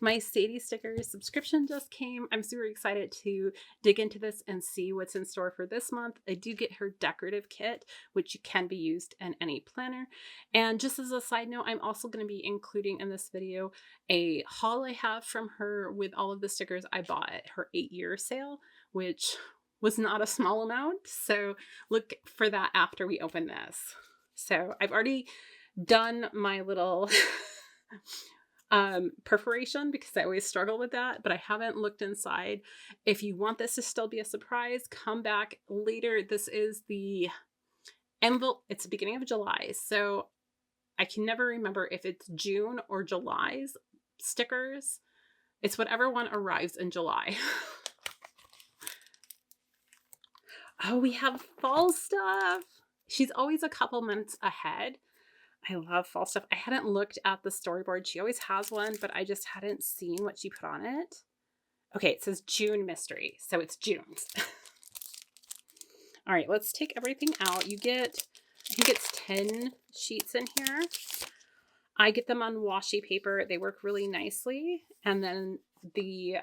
My Sadie Stickers subscription just came. I'm super excited to dig into this and see what's in store for this month. I do get her decorative kit, which can be used in any planner. And just as a side note, I'm also going to be including in this video a haul I have from her with all of the stickers I bought at her 8-year sale, which was not a small amount. So look for that after we open this. So I've already done my little perforation because I always struggle with that, but I haven't looked inside. If you want this to still be a surprise, come back later. This is the envelope. It's the beginning of July, so I can never remember if it's June or July's stickers. It's whatever one arrives in July. Oh, we have fall stuff. She's always a couple months ahead. I love fall stuff. I hadn't looked at the storyboard. She always has one, but I just hadn't seen what she put on it. Okay, it says June mystery, so it's June's. All right, let's take everything out. You get, I think it's 10 sheets in here. I get them on washi paper. They work really nicely. And then the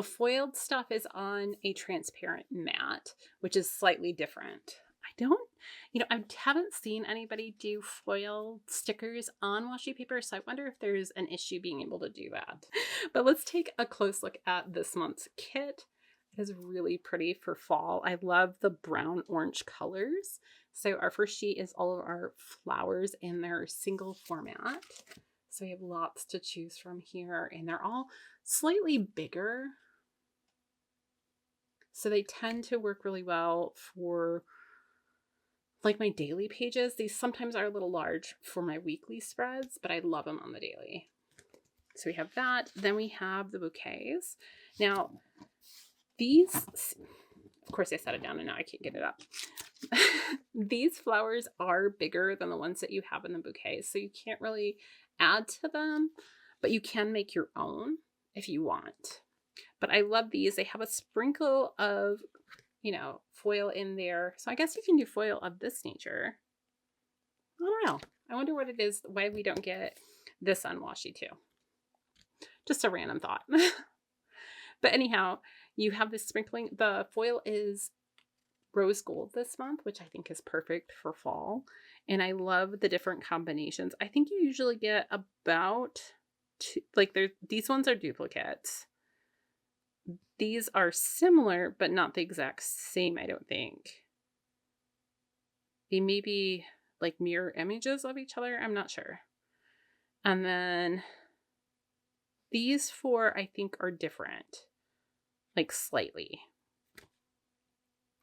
foiled stuff is on a transparent mat, which is slightly different. I haven't seen anybody do foil stickers on washi paper, so I wonder if there's an issue being able to do that. But let's take a close look at this month's kit. It is really pretty for fall. I love the brown orange colors. So our first sheet is all of our flowers in their single format. So we have lots to choose from here, and they're all slightly bigger. So they tend to work really well for like my daily pages. These sometimes are a little large for my weekly spreads, but I love them on the daily. So we have that. Then we have the bouquets. Now, these, of course I set it down and now I can't get it up. These flowers are bigger than the ones that you have in the bouquets, so you can't really add to them, but you can make your own if you want. But I love these. They have a sprinkle of, foil in there. So I guess you can do foil of this nature. I don't know. I wonder what it is, why we don't get this on washi too. Just a random thought. But anyhow, you have this sprinkling. The foil is rose gold this month, which I think is perfect for fall. And I love the different combinations. I think you usually get about two, these ones are duplicates. These are similar, but not the exact same, I don't think. They may be like mirror images of each other. I'm not sure. And then these 4, I think, are different, like slightly.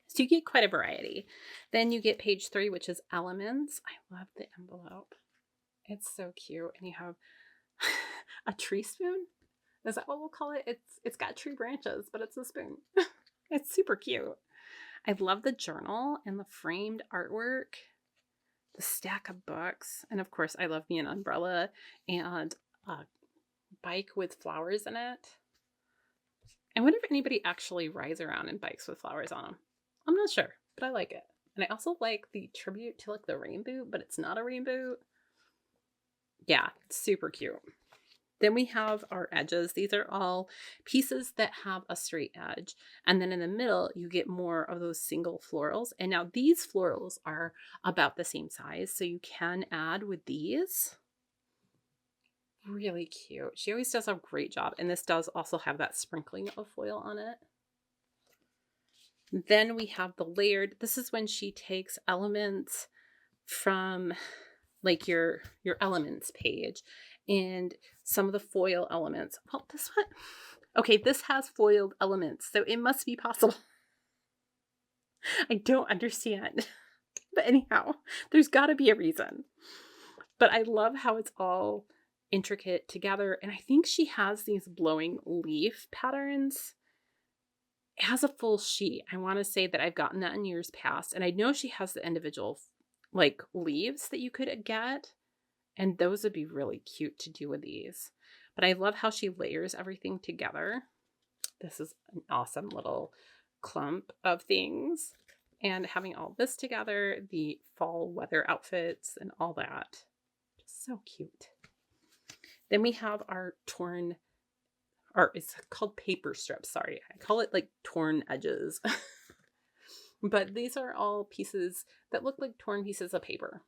So you get quite a variety. Then you get page 3, which is elements. I love the envelope. It's so cute. And you have a tree spoon. Is that what we'll call it? It's got tree branches, but it's a spoon. It's super cute. I love the journal and the framed artwork, the stack of books, and of course I love me an umbrella and a bike with flowers in it. I wonder if anybody actually rides around in bikes with flowers on them. I'm not sure, but I like it. And I also like the tribute to like the rainbow, but it's not a rainbow. Yeah, it's super cute. Then we have our edges. These are all pieces that have a straight edge. And then in the middle, you get more of those single florals. And now these florals are about the same size, so you can add with these. Really cute. She always does a great job. And this does also have that sprinkling of foil on it. Then we have the layered. This is when she takes elements from like your elements page and some of the foil elements. Well, this one, okay, this has foiled elements, so it must be possible. I don't understand. But anyhow, there's got to be a reason. But I love how it's all intricate together. And I think she has these blowing leaf patterns. It has a full sheet. I want to say that I've gotten that in years past. And I know she has the individual like leaves that you could get. And those would be really cute to do with these. But I love how she layers everything together. This is an awesome little clump of things. And having all this together, the fall weather outfits and all that. Just so cute. Then we have our torn or it's called paper strips. Sorry. I call it like torn edges. But these are all pieces that look like torn pieces of paper.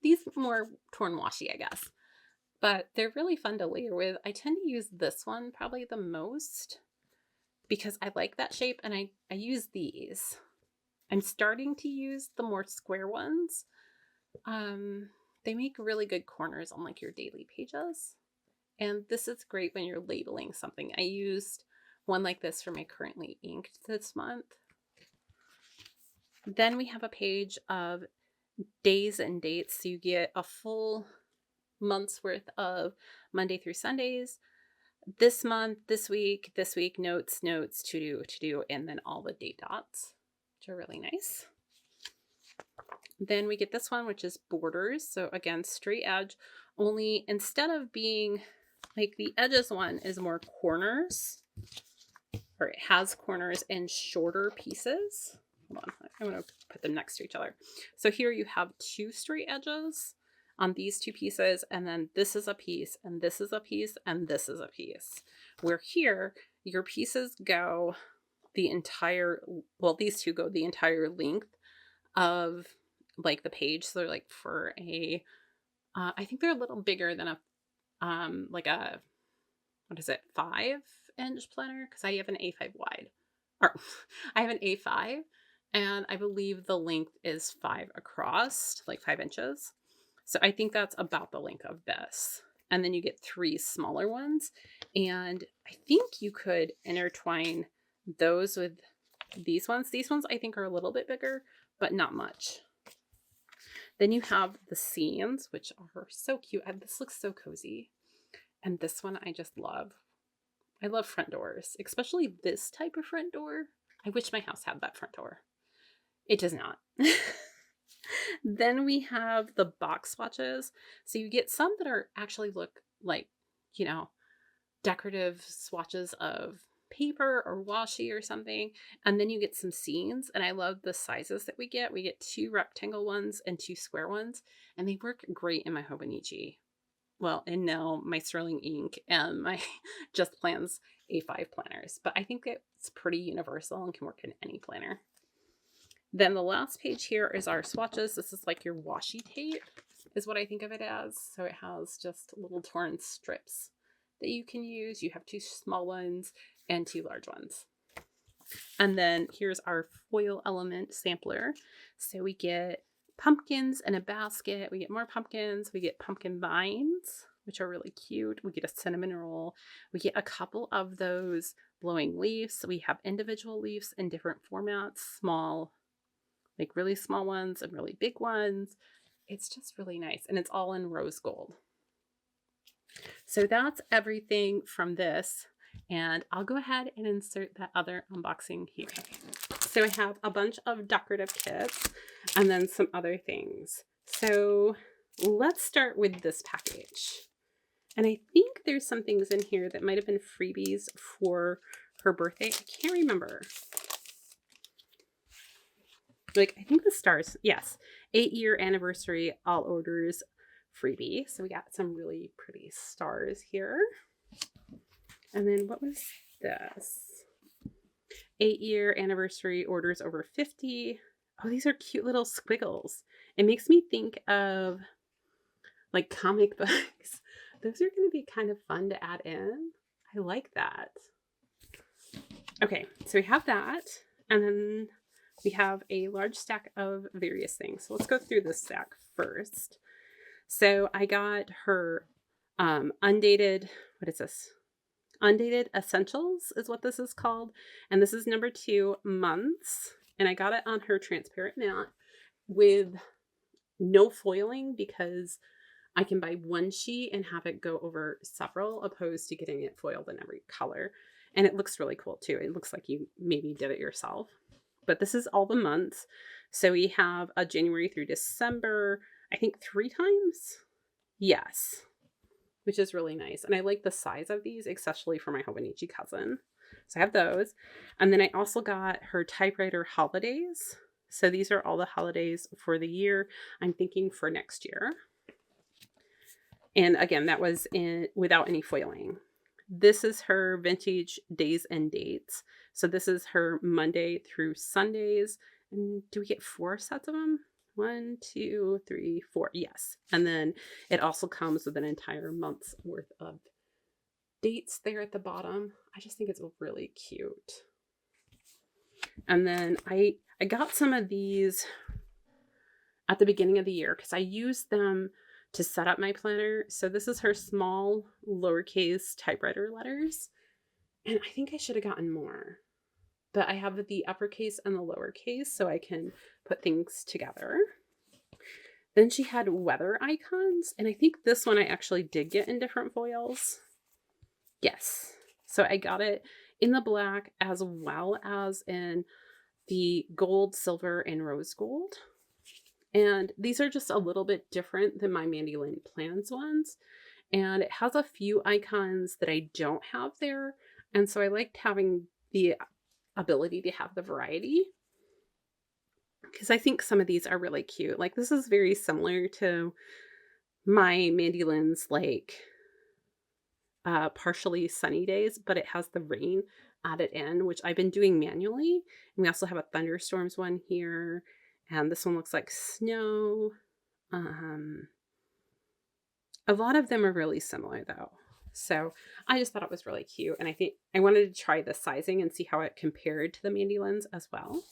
These more torn washi, I guess. But they're really fun to layer with. I tend to use this one probably the most because I like that shape, and I use these. I'm starting to use the more square ones. They make really good corners on like your daily pages. And this is great when you're labeling something. I used one like this for my currently inked this month. Then we have a page of days and dates. So you get a full month's worth of Monday through Sundays. This month, this week, notes, to do, and then all the date dots, which are really nice. Then we get this one, which is borders. So again, straight edge, only instead of being like the edges one is more corners, or it has corners and shorter pieces. Hold on, I'm going to put them next to each other. So here you have two straight edges on these two pieces, and then this is a piece, and this is a piece, and this is a piece. Where here, your pieces go the entire, well, these two go the entire length of like the page. So they're like for a, I think they're a little bigger than a, like a, what is it, 5-inch planner? Because I have an A5 wide, or I have an A5. And I believe the length is 5 across, like 5 inches. So I think that's about the length of this. And then you get 3 smaller ones. And I think you could intertwine those with these ones. These ones I think are a little bit bigger, but not much. Then you have the scenes, which are so cute. This looks so cozy. And this one I just love. I love front doors, especially this type of front door. I wish my house had that front door. It does not. Then we have the box swatches. So you get some that are actually look like, you know, decorative swatches of paper or washi or something. And then you get some scenes. And I love the sizes that we get. We get 2 rectangle ones and 2 square ones. And they work great in my Hobonichi. Well, and now my Sterling ink and my Just Plans A5 planners. But I think it's pretty universal and can work in any planner. Then the last page here is our swatches. This is like your washi tape is what I think of it as. So it has just little torn strips that you can use. You have 2 small ones and 2 large ones. And then here's our foil element sampler. So we get pumpkins in a basket. We get more pumpkins. We get pumpkin vines, which are really cute. We get a cinnamon roll. We get a couple of those blowing leaves. We have individual leaves in different formats, small, like really small ones and really big ones. It's just really nice. And it's all in rose gold. So that's everything from this. And I'll go ahead and insert that other unboxing here. So I have a bunch of decorative kits and then some other things. So let's start with this package. And I think there's some things in here that might have been freebies for her birthday. I can't remember. Like, I think the stars, yes, 8-year anniversary, all orders freebie. So we got some really pretty stars here. And then what was this? 8-year anniversary orders over 50. Oh, these are cute little squiggles. It makes me think of like comic books. Those are going to be kind of fun to add in. I like that. Okay, so we have that. And then we have a large stack of various things. So let's go through this stack first. So I got her undated, what is this? Undated Essentials is what this is called. And this is number 2, months. And I got it on her transparent mat with no foiling because I can buy one sheet and have it go over several opposed to getting it foiled in every color. And it looks really cool too. It looks like you maybe did it yourself. But this is all the months. So we have a January through December, I think 3 times. Yes. Which is really nice. And I like the size of these, especially for my Hobonichi cousin. So I have those. And then I also got her typewriter holidays. So these are all the holidays for the year. I'm thinking for next year. And again, that was in without any foiling. This is her vintage days and dates. So this is her Monday through Sundays. And do we get 4 sets of them? 1, 2, 3, 4. Yes. And then it also comes with an entire month's worth of dates there at the bottom. I just think it's really cute. And then I got some of these at the beginning of the year because I used them to set up my planner. So this is her small lowercase typewriter letters. And I think I should have gotten more. But I have the uppercase and the lowercase so I can put things together. Then she had weather icons. And I think this one I actually did get in different foils. Yes. So I got it in the black as well as in the gold, silver, and rose gold. And these are just a little bit different than my Mandy Lynn Plans ones. And it has a few icons that I don't have there. And so I liked having the ability to have the variety. Because I think some of these are really cute. Like this is very similar to my Mandy Lynn's like partially sunny days, but it has the rain added in, which I've been doing manually. And we also have a thunderstorms one here. And this one looks like snow. A lot of them are really similar though. So I just thought it was really cute. And I think I wanted to try the sizing and see how it compared to the Mandy Lynn's as well.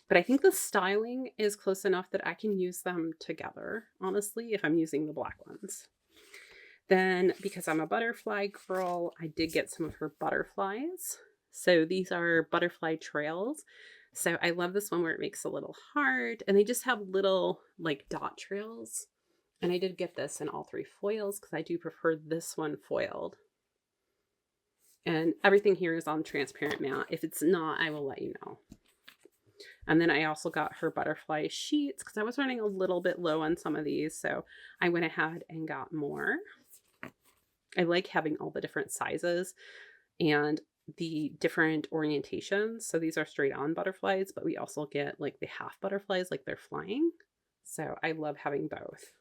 But I think the styling is close enough that I can use them together, honestly, if I'm using the black ones. Then, because I'm a butterfly girl, I did get some of her butterflies. So these are butterfly trails. So I love this one where it makes a little heart and they just have little like dot trails. And I did get this in all 3 foils because I do prefer this one foiled. And everything here is on transparent matte. If it's not, I will let you know. And then I also got her butterfly sheets because I was running a little bit low on some of these. So I went ahead and got more. I like having all the different sizes and the different orientations. So these are straight on butterflies, but we also get like the half butterflies, like they're flying. So I love having both.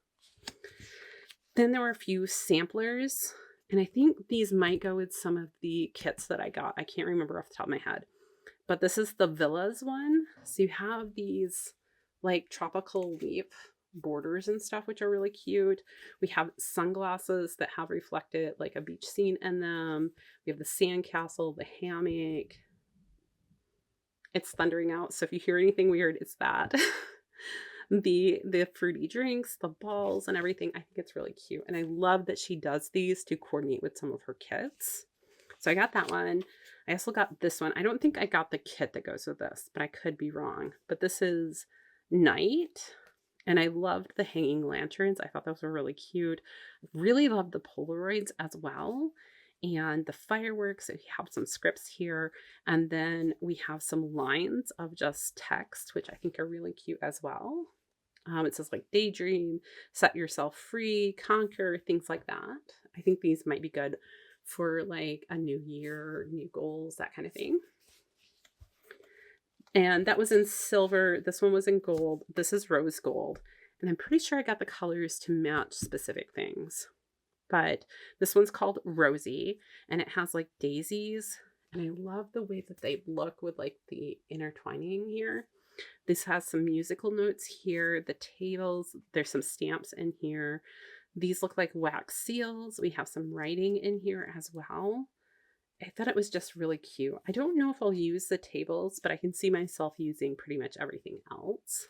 Then there were a few samplers, and I think these might go with some of the kits that I got. I can't remember off the top of my head, but this is the villas one. So you have these like tropical leaf borders and stuff, which are really cute. We have sunglasses that have reflected like a beach scene in them. We have the sandcastle, the hammock. It's thundering out, so if you hear anything weird, it's that. The fruity drinks, the balls and everything. I think it's really cute. And I love that she does these to coordinate with some of her kits. So I got that one. I also got this one. I don't think I got the kit that goes with this, but I could be wrong. But this is Night. And I loved the hanging lanterns. I thought those were really cute. Really loved the Polaroids as well. And the fireworks. We have some scripts here. And then we have some lines of just text, which I think are really cute as well. It says like daydream, set yourself free, conquer, things like that. I think these might be good for like a new year, new goals, that kind of thing. And that was in silver. This one was in gold. This is rose gold. And I'm pretty sure I got the colors to match specific things. But this one's called Rosie, and it has like daisies. And I love the way that they look with like the intertwining here. This has some musical notes here. The tables, there's some stamps in here. These look like wax seals. We have some writing in here as well. I thought it was just really cute. I don't know if I'll use the tables, but I can see myself using pretty much everything else.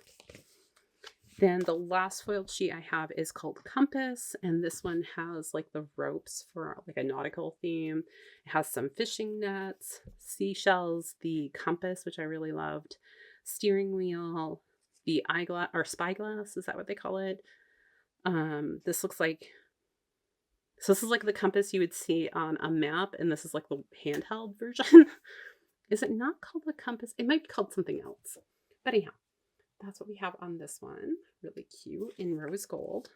Then the last foiled sheet I have is called Compass, and this one has like the ropes for like a nautical theme. It has some fishing nets, seashells, the compass, which I really loved, steering wheel, the eyeglass or spyglass, is that what they call it? This looks like, so this is like the compass you would see on a map, and this is like the handheld version. Is it not called the compass? It might be called something else. But anyhow, that's what we have on this one. Really cute in rose gold.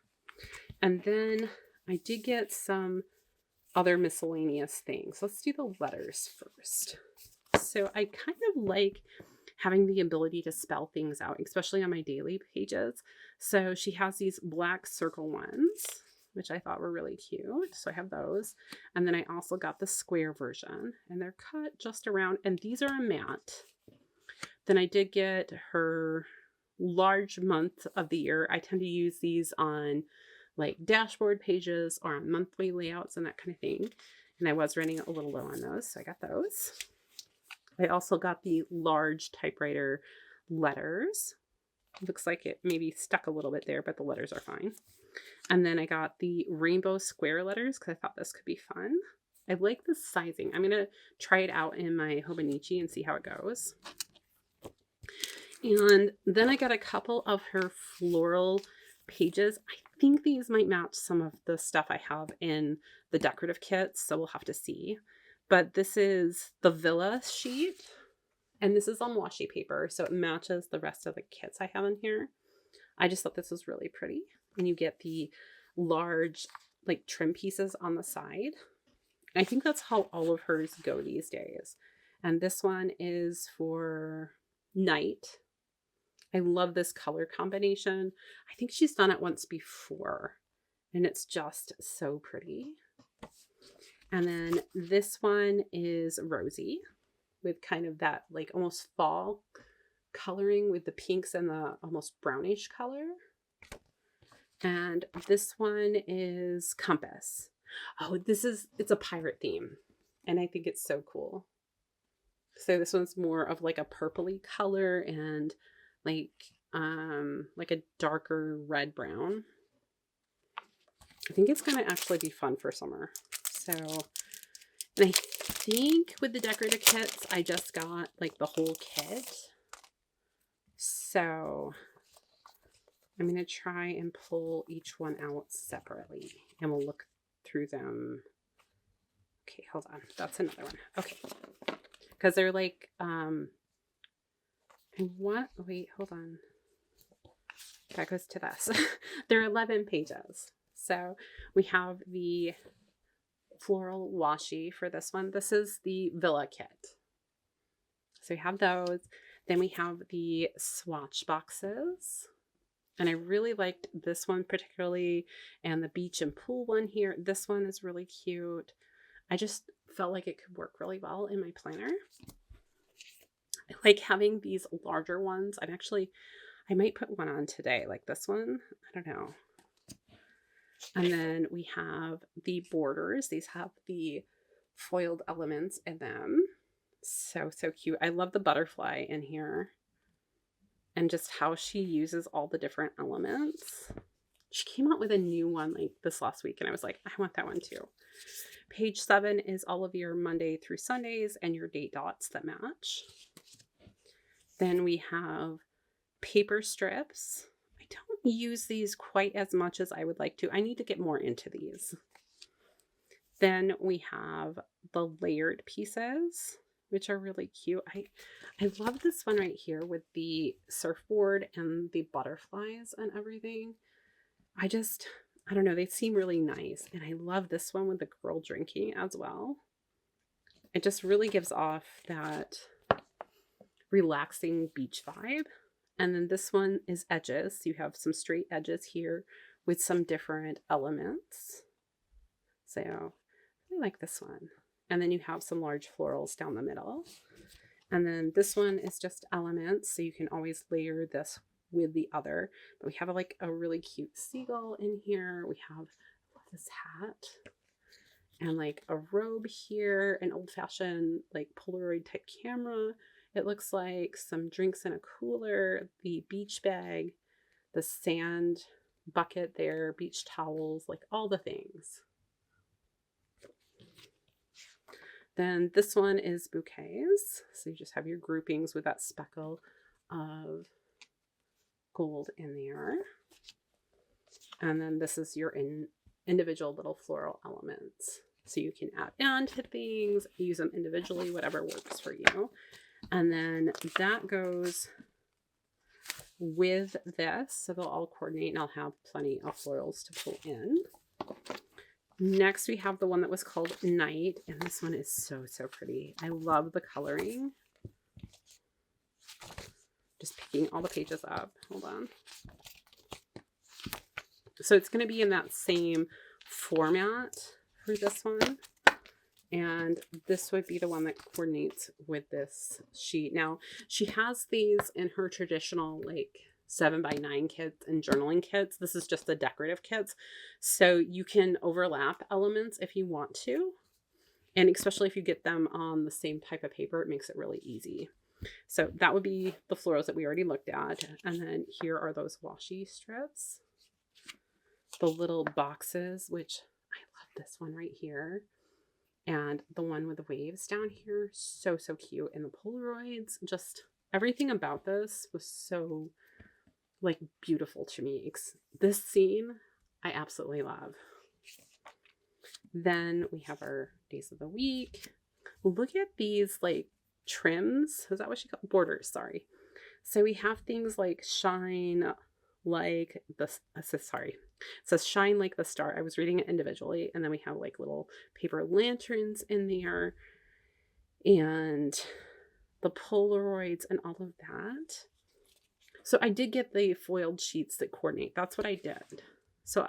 And then I did get some other miscellaneous things. Let's do the letters first. So I kind of like having the ability to spell things out, especially on my daily pages. So she has these black circle ones. which I thought were really cute. So I have those. And then I also got the square version, and they're cut just around, and these are a matte. Then I did get her large month of the year. I tend to use these on like dashboard pages or on monthly layouts and that kind of thing. And I was running a little low on those, so I got those. I also got the large typewriter letters. Looks like it maybe stuck a little bit there, but the letters are fine. And then I got the rainbow square letters because I thought this could be fun. I like the sizing. I'm going to try it out in my Hobonichi and see how it goes. And then I got a couple of her floral pages. I think these might match some of the stuff I have in the decorative kits, so we'll have to see. But this is the Villa sheet, and this is on washi paper, so it matches the rest of the kits I have in here. I just thought this was really pretty. And you get the large like trim pieces on the side. I think that's how all of hers go these days. And this one is for night. I love this color combination. I think she's done it once before, and it's just so pretty. And then this one is rosy with kind of that like almost fall coloring with the pinks and the almost brownish color. And this one is compass. Oh, it's a pirate theme, and I think it's so cool. So this one's more of like a purpley color and like a darker red brown. I think it's going to actually be fun for summer. So, and I think with the decorative kits, I just got like the whole kit. So I'm going to try and pull each one out separately, and we'll look through them. Okay, hold on. That's another one. Okay. Because they're like, and what? Wait, hold on. That goes to this. They're 11 pages. So we have the floral washi for this one. This is the Villa kit. So we have those. Then we have the swatch boxes. And I really liked this one particularly, and the beach and pool one here. This one is really cute. I just felt like it could work really well in my planner. I like having these larger ones. I might put one on today, like this one. I don't know. And then we have the borders. These have the foiled elements in them. So cute. I love the butterfly in here and just how she uses all the different elements. She came out with a new one like this last week, and I was like, I want that one too. Page 7 is all of your Monday through Sundays and your date dots that match. Then we have paper strips. I don't use these quite as much as I would like to. I need to get more into these. Then we have the layered pieces, which are really cute. I love this one right here with the surfboard and the butterflies and everything. I don't know, they seem really nice. And I love this one with the girl drinking as well. It just really gives off that relaxing beach vibe. And then this one is edges. You have some straight edges here with some different elements. So I like this one. And then you have some large florals down the middle. And then this one is just elements. So you can always layer this with the other. But we have like a really cute seagull in here. We have this hat and like a robe here, an old-fashioned like Polaroid type camera. It looks like some drinks in a cooler, the beach bag, the sand bucket there, beach towels, like all the things. Then this one is bouquets. So you just have your groupings with that speckle of gold in there. And then this is your individual little floral elements. So you can add on to things, use them individually, whatever works for you. And then that goes with this. So they'll all coordinate, and I'll have plenty of florals to pull in. Next, we have the one that was called Night. And this one is so pretty. I love the coloring. Just picking all the pages up. Hold on. So it's going to be in that same format for this one. And this would be the one that coordinates with this sheet. Now, she has these in her traditional like 7x9 kits and journaling kits. This is just the decorative kits. So you can overlap elements if you want to. And especially if you get them on the same type of paper, it makes it really easy. So that would be the florals that we already looked at. And then here are those washi strips. The little boxes, which I love this one right here. And the one with the waves down here, so cute. And the Polaroids, just everything about this was so like beautiful to me. This scene I absolutely love. Then we have our days of the week. Look at these like trims. Is that what she called? Borders, sorry. So we have things like shine like the, sorry. It says shine like the star. I was reading it individually. And then we have like little paper lanterns in there and the Polaroids and all of that. So I did get the foiled sheets that coordinate. That's what I did. So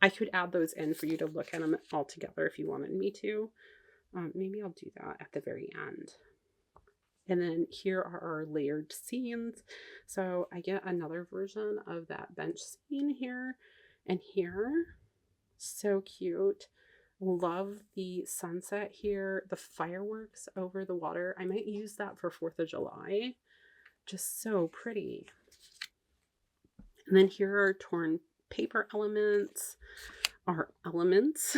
I could add those in for you to look at them all together if you wanted me to. Maybe I'll do that at the very end. And then here are our layered scenes. So I get another version of that bench scene here and here. So cute. Love the sunset here. The fireworks over the water. I might use that for 4th of July. Just so pretty. And then here are torn paper elements. Our elements.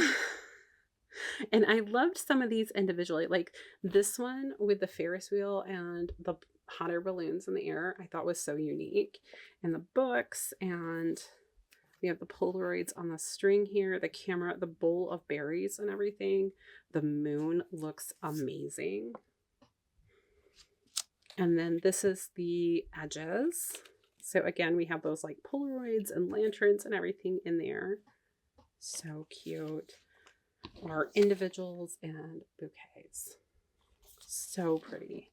And I loved some of these individually. Like this one with the Ferris wheel and the hot air balloons in the air, I thought was so unique. And the books, and we have the Polaroids on the string here, the camera, the bowl of berries and everything. The moon looks amazing. And then this is the edges. So again, we have those like Polaroids and lanterns and everything in there. So cute. Our individuals and bouquets. So pretty.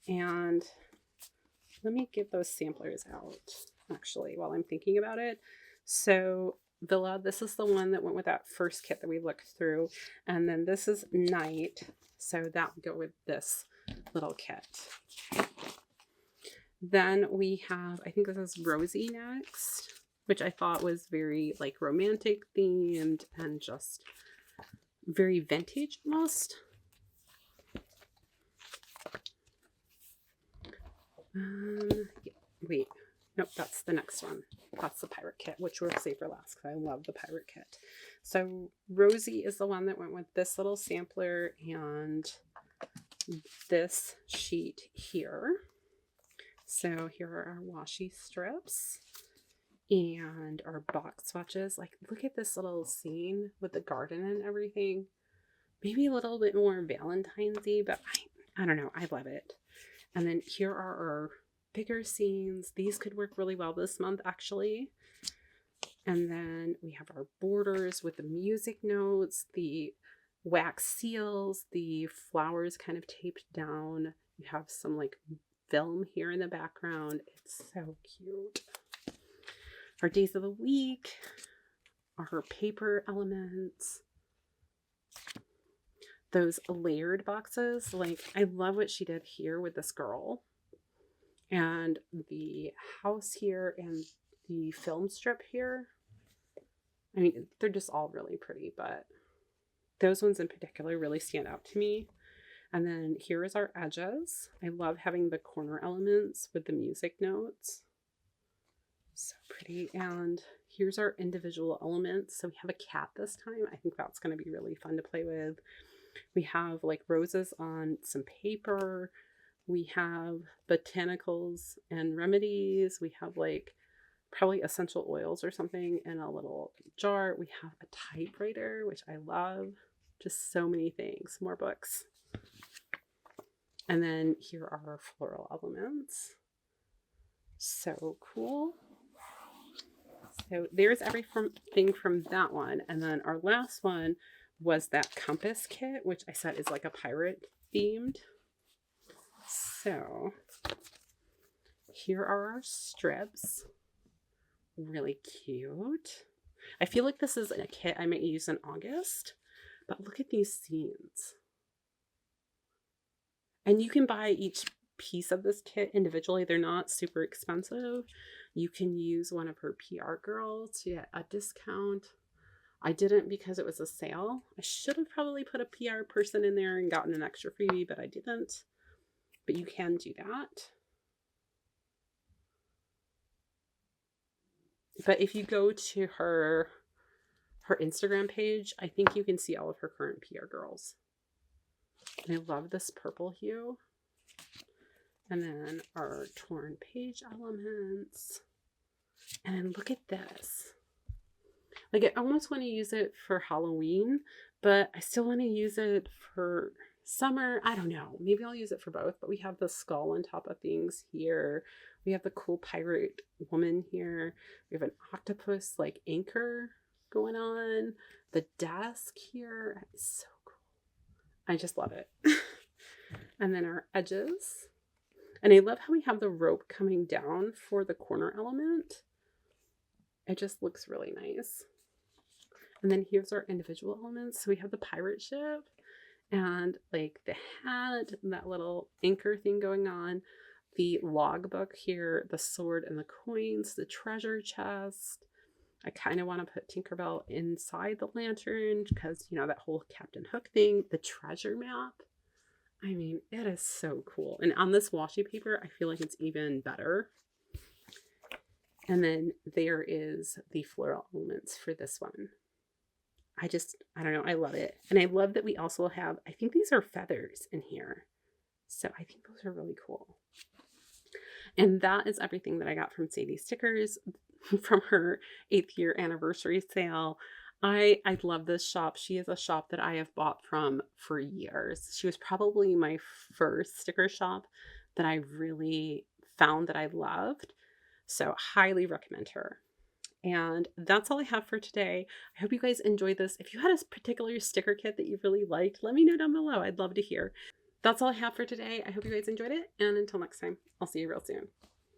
And let me get those samplers out actually while I'm thinking about it. So Villa, this is the one that went with that first kit that we looked through. And then this is Night. So that would go with this little kit. Then we have, I think this is Rosie next, which I thought was very like romantic themed and just very vintage almost. Wait, nope, that's the next one. That's the pirate kit, which we'll save for last because I love the pirate kit. So Rosie is the one that went with this little sampler and this sheet here. So here are our washi strips and our box swatches. Like, look at this little scene with the garden and everything. Maybe a little bit more Valentine's-y, but I don't know. I love it. And then here are our bigger scenes. These could work really well this month, actually. And then we have our borders with the music notes, the wax seals, the flowers kind of taped down. You have some like film here in the background. It's so cute. Our days of the week, our paper elements, those layered boxes. Like, I love what she did here with this girl and the house here and the film strip here. I mean, they're just all really pretty, but those ones in particular really stand out to me. And then here is our edges. I love having the corner elements with the music notes. So pretty. And here's our individual elements. So we have a cat this time. I think that's going to be really fun to play with. We have like roses on some paper. We have botanicals and remedies. We have like probably essential oils or something in a little jar. We have a typewriter, which I love. Just so many things. More books. And then here are our floral elements. So cool. So there's everything from that one. And then our last one was that compass kit, which I said is like a pirate themed. So here are our strips. Really cute. I feel like this is a kit I might use in August, but look at these scenes. And you can buy each piece of this kit individually. They're not super expensive. You can use one of her PR girls to get a discount. I didn't because it was a sale. I should have probably put a PR person in there and gotten an extra freebie, but I didn't. But you can do that. But if you go to her Instagram page, I think you can see all of her current PR girls. And I love this purple hue. And then our torn page elements. And then look at this. Like, I almost want to use it for Halloween, but I still want to use it for summer. I don't know. Maybe I'll use it for both. But we have the skull on top of things here. We have the cool pirate woman here. We have an octopus like anchor going on. The desk here is so cool. I just love it. And then our edges. And I love how we have the rope coming down for the corner element. It just looks really nice. And then here's our individual elements. So we have the pirate ship and like the hat, and that little anchor thing going on, the logbook here, the sword and the coins, the treasure chest. I kind of want to put Tinkerbell inside the lantern because, you know, that whole Captain Hook thing, the treasure map. I mean, it is so cool. And on this washi paper, I feel like it's even better. And then there is the floral elements for this one. I don't know. I love it. And I love that we also have, I think these are feathers in here. So I think those are really cool. And that is everything that I got from Sadie Stickers from her 8th year anniversary sale. I love this shop. She is a shop that I have bought from for years. She was probably my first sticker shop that I really found that I loved. So highly recommend her. And that's all I have for today. I hope you guys enjoyed this. If you had a particular sticker kit that you really liked, let me know down below. I'd love to hear. That's all I have for today. I hope you guys enjoyed it. And until next time, I'll see you real soon.